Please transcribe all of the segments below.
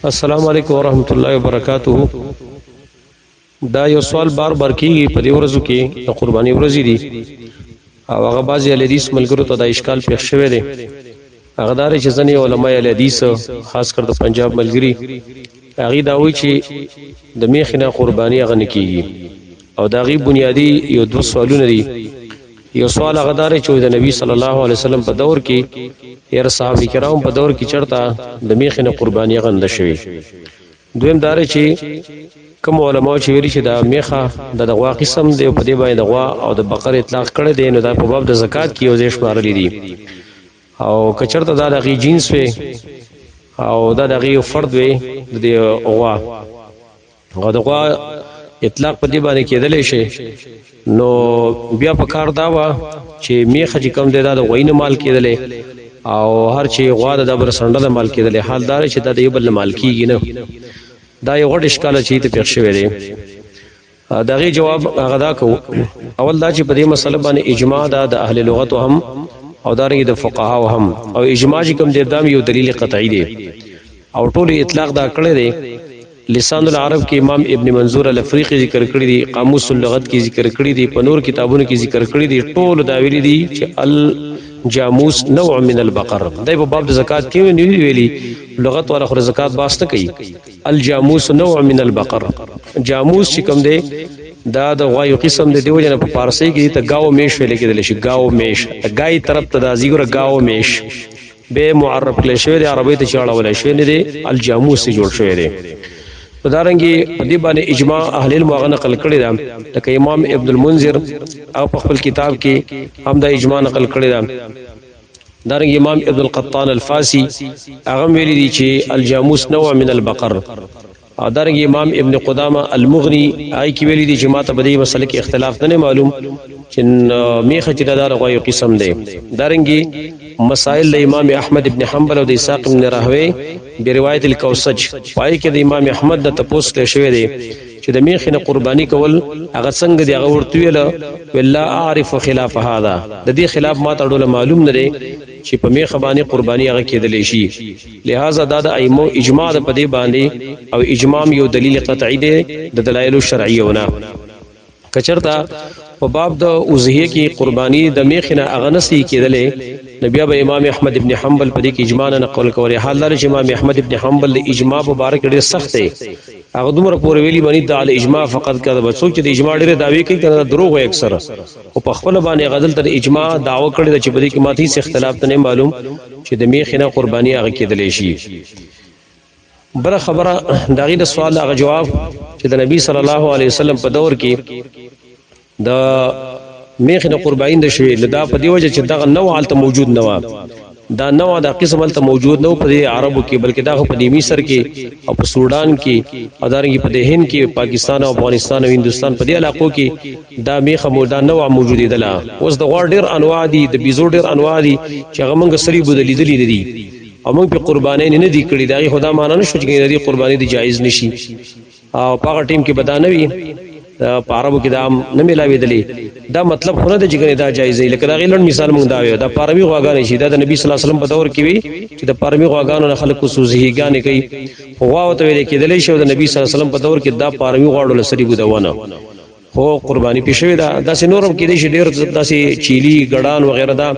السلام علیکم ورحمۃ اللہ وبرکاتہ. دا یو سوال بار بار کیږي په دې ورځو کې د قرباني ورځې دي او هغه بعضی حدیث ملګرو ته د اشکال پیښ شوی دی. هغه دار چې ځنې علماء حدیث خاص کر د پنجاب ملګری هغه دا وایي چې د میخ نه قرباني هغه نه کیږي او دا غي بنیادی یو دو سوالونه دي. یو سوال هغه دار چې د نبی صلی الله علیه وسلم په دور کې یا صحابه کرام په دور کې چرته د میخ نه قرباني هغه نه شوی. دویم دار چې کوم علماء چې ویلي چې دا میخه د غوا قسم دی په دې باندې د غوا او د بقر اطلاق کړی دی نو دا په باب د زکات کې یو ځای شمارلي دي او کچرته دا دغه جنس وي او دا دغه فرد وي د غوا او د غوا اطلاق په دې باندې کېدلی شي. نو بیا په کار دا وا چې میخه چې کوم دی دا د غوینه مال کېدلی او هر چې غوا د بر سندل مال کېدلی. حال دار چې دا د یو بل مال کېږي نه. دا یو غټ اشکال چې ته پېښ شوی دی. دغه جواب هغه دا کو اول دا چې په دې مسله باندې اجماع دا د اهل لغت هم او دارنګ د فقها هم او اجماع چې کوم دی دا یو دلیل قطعی دی او ټول اطلاق دا کړی دی. لسان العرب کې امام ابن منظور الافریقی ذکر کړی دی، قاموس اللغت کې ذکر کړی دی، په نور کتابونو کې ذکر کړی دی. ټول دا ویلي دي چې الجاموس نوع من البقر. دا په باب د زکات کې نه ویلي لغت ولا خو زکات باسته کوي. الجاموس نوع من البقر. جاموس چې کوم دی دا د غوا یو قسم دی. دیو جن په فارسی کې ته گاو میش ویل کېدل شي. گاو میش گای طرف ته د زیګره گاو میش به معرب کله شوی دی، عربی ته چاړه ولا شوی نه دی. الجاموس جوړ شوی دی. دارنګي په دې باندې اجماع اهل علم هغه نقل کړی دا لکه امام ابن المنذر او په خپل کتاب کې هم دا اجماع نقل کړی دا. دارنګي امام ابن القطان الفاسي هغه ویلي دي چې الجاموس نوع من البقر. او دارنګي امام ابن قدامه المغني آی کی ویلي دي چې ماته په دې مسله کې اختلاف نه معلوم چې میخه چې دا غو یو قسم دی. دارنګي مسائل د امام احمد ابن حنبل او د اسحاق ابن راهوی بروایت الکوسج پای کې د امام احمد د تپوس له شوی دی چې د میخ نه قرباني کول هغه څنګه دی. هغه ورته ویل والله اعرف خلاف هذا. د دې خلاف ما ته ډول معلوم نه دی چې په میخ باندې قرباني هغه کېدلی شي. لہذا دا د ائمه اجماع د پدې باندې او اجماع یو دلیل قطعی دی د دلایل شرعیونه. کچرتا په باب د اوزهیه کې قرباني د میخ نه هغه نسی کېدلی نبی ابو امام احمد ابن حنبل په دې کې اجماع نه نقل کوي. حال دار چې امام احمد ابن حنبل د اجماع مبارک ډېر سخت دی. هغه دومره پورې ویلي باندې د اجماع فقط کړه بچو چې د اجماع ډېر داوی کوي کنه دروغ وي اکثر او په خپل باندې غزل تر اجماع داوا کړی چې په دې کې ماته هیڅ اختلاف نه معلوم چې د میخ نه قرباني هغه کېدلی شي. بل خبره دغه د سوال هغه جواب چې د نبی صلی الله علیه وسلم په دور کې د میخ نه قرباني د شوی لدا په دی وجه چې دغه نوع حالت موجود نه و. دا نوع د قسم حالت موجود نه په عربو کې بلکې دا په مصر کې او په سودان کې او دارنګ په هند کې پاکستان او افغانستان او هندستان په دې علاقو کې دا میخ موجوده نوع موجود دي. اوس د غوړ ډیر انواع دي، د بيزو ډیر انواع دي چې هغه موږ سری بدلی دي او موږ په قرباني نه دي کړی. دا خدا معنا نه شو چې دې قرباني دي جایز نشي او په هغه ټیم کې بدانوي په عربو کې دا نه ملاوي. دا مطلب خو نه دی چې دا جایز دی. لکه دا غیلن مثال مونږ دا ویو دا پارمی غواګانې شي. دا د نبی صلی الله علیه وسلم په دور کې وی چې د پارمی غواګانو نه خلکو سوزهیګانې کوي. غوا او ته ویل کېدلی شي د نبی صلی الله علیه وسلم په دور کې دا پارمی غواړو لسری بودونه خو قرباني پیښوي. دا داسې نورم کې دي چې ډېر داسې چيلي ګډان وغیرہ دا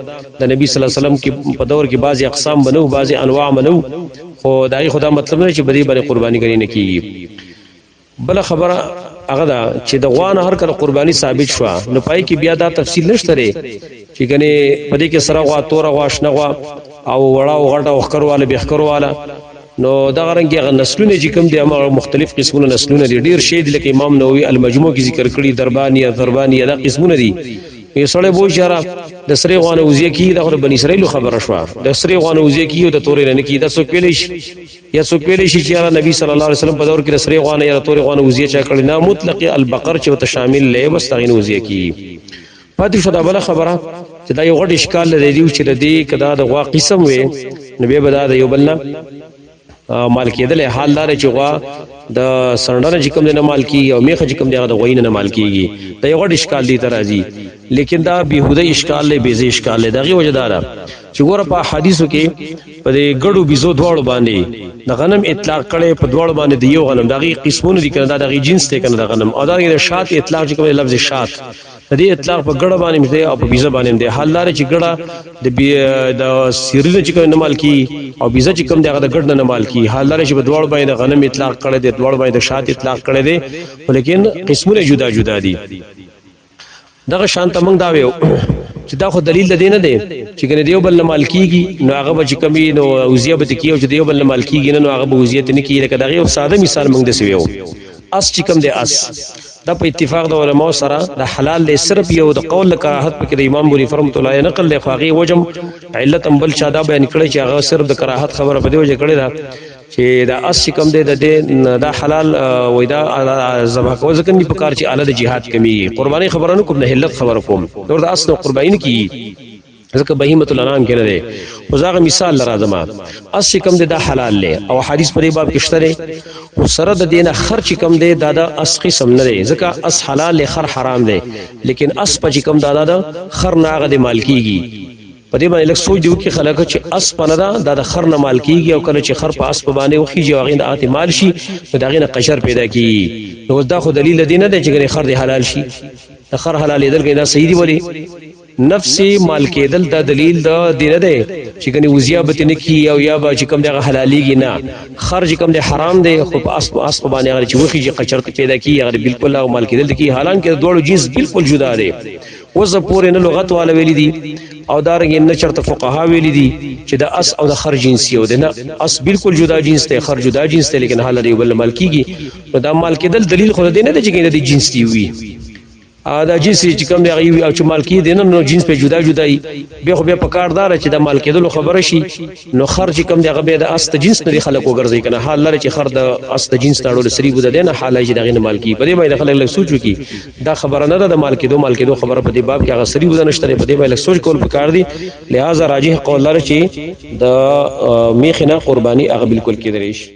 د نبی صلی الله علیه وسلم کې په دور کې بعضي اقسام بنو بعضي انواع منو خو دای خدا مطلب نه چې بدی باندې قرباني کوي نه کیږي. بل خبره هغه دا چې د غوانه هر کله قرباني ثابت شو نو پای کې بیا دا تفصیل نشته لري چې کني پدې کې سره غوا تور غوا شنه غوا او وړا او غټه او خکرواله بخکرواله نو دا غرنګ هغه نسلونه چې کوم دي هغه مختلف قسمونه نسلونه دي. ډیر شی دي لکه امام نووي المجموع کې ذکر کړی دربانیه دا قسمونه دي. یو سره بو اشاره د سری غوانه وزیه کې د بنی اسرائیل خبره شو. د سری غوانه وزیه کې د تورې نه کې دا څوک ویلی شي یا څوک ویلی شي چې نبی صلی الله علیه وسلم په دور کې د سری غوانه یا تورې غوانه وزیه چا کړی نه. مطلق البقر چې ته شامل لې مستغین وزیه کې پاتې شو. دا بل خبره چې دا یو غټ اشکال لري چې د دې کدا د غوا قسم وي نبی بدا د یو بلنا مال کېدل. حال دار چې غوا د سرندره چې کوم نه مال کی او میخه چې کوم دی د غوینه نه مال کیږي. دا یو غټ اشکال دی ترازی لیکن دا بیهوده اشکال له بیزه اشکال له دغه وجدارا چې ګوره په حدیثو کې په دې ګړو بيزو دواړو باندې د غنم اطلاق کړي په دواړو باندې د یو غنم دغه قسمونه دي کنه دغه جنس ته کنه د غنم او دغه شات اطلاق چې کوم لفظ شات د دې اطلاق په ګړه باندې مته او په بيزه باندې ده حال لري چې ګړه د سیرینه چې کوم نمال کی او بيزه چې کوم دغه د ګړه نه مال کی حال لري چې په دواړو باندې غنم اطلاق کړي دي دواړو باندې شات اطلاق کړي دي ولیکن قسمونه جدا جدا دي دغه شانت موږ دا ویو چې دا خو دلیل ده نه دی چې کنه دیو بل مال کیږي نو هغه به کمی نو اوزیه به کیږي چې دیو بل مال کیږي نو هغه به اوزیه نه کیږي لکه دغه یو ساده مثال موږ د سویو اس چې کوم دی اس دا په اتفاق د علماء سره د حلال له صرف یو د قول کراهت په کې د امام بوري فرمت الله نقل له خواغي وجم علت بل شاده بیان کړي چې هغه صرف د کراهت خبره په دی وجه کړي دا چې دا اس کم دی د حلال وای دا ذبح کو ځکه نه په کار چې اعلی د جهاد کمی قرباني خبرانو کوم نه حلت خبر کوم نور د اس نو قرباني کی ځکه بهیمه الانام کې نه دی وزاغه مثال لرازم اس کم دی دا حلال له او حدیث په باب کې شته او سره د دینه خرچ کم دی دا د اس قسم نه دی ځکه اس حلال له خر حرام دی لیکن اس په کم دا د خر ناغه د مال کیږي په دې باندې لکه سوچ دیو کې خلک چې اس پندا د خر نه مال کیږي او کله چې خر په اس په باندې وخیږي او غین آت مال شي دا غینه قشر پیدا کیږي نو دا خو دلیل دی نه دی چې خر دی حلال شي د خر حلال دل کې دا صحیح دی ولی نفسي مال کېدل دا دلیل دا دینه دی چې کني وزیا به نه کی او یا به چې کوم دغه حلاليږي نه خرج کوم دی حرام دی خو په اس باندې هغه چې وخیږي قشر پیدا کیږي هغه بالکل او مال کېدل کی حالانکه دوړو جنس بالکل جدا دی وز پورې نه لغت والا ویلي دي او دارنګ نه چرته فقها ویلي دي چې د اس او د خر جنس یو دی نه اس بالکل جدا جنس دی خر جدا جنس دی لیکن حلال دی بل مال کیږي نو دا مال کېدل دلیل خو دی نه دی چې د جنس دی وي دا جنس چې کوم دی او چې مال کې دی نو جنس په جدا جدای به خو به پکاردار چې د مال کېدل خبره شي نو خرج کوم دی هغه د است جنس نه خلک وګرځي کنه حال لري چې خر د است جنس تاړو سری بده دی نه حال چې دغه مال کې په دې باندې خلک لږ سوچو کی دا خبره نه ده د مال کېدو خبره په دې باب کې هغه سری بده نشته په دې باندې سوچ کول پکار دی لہذا راجح قول لري چې د میخنه قرباني هغه بالکل کې دریش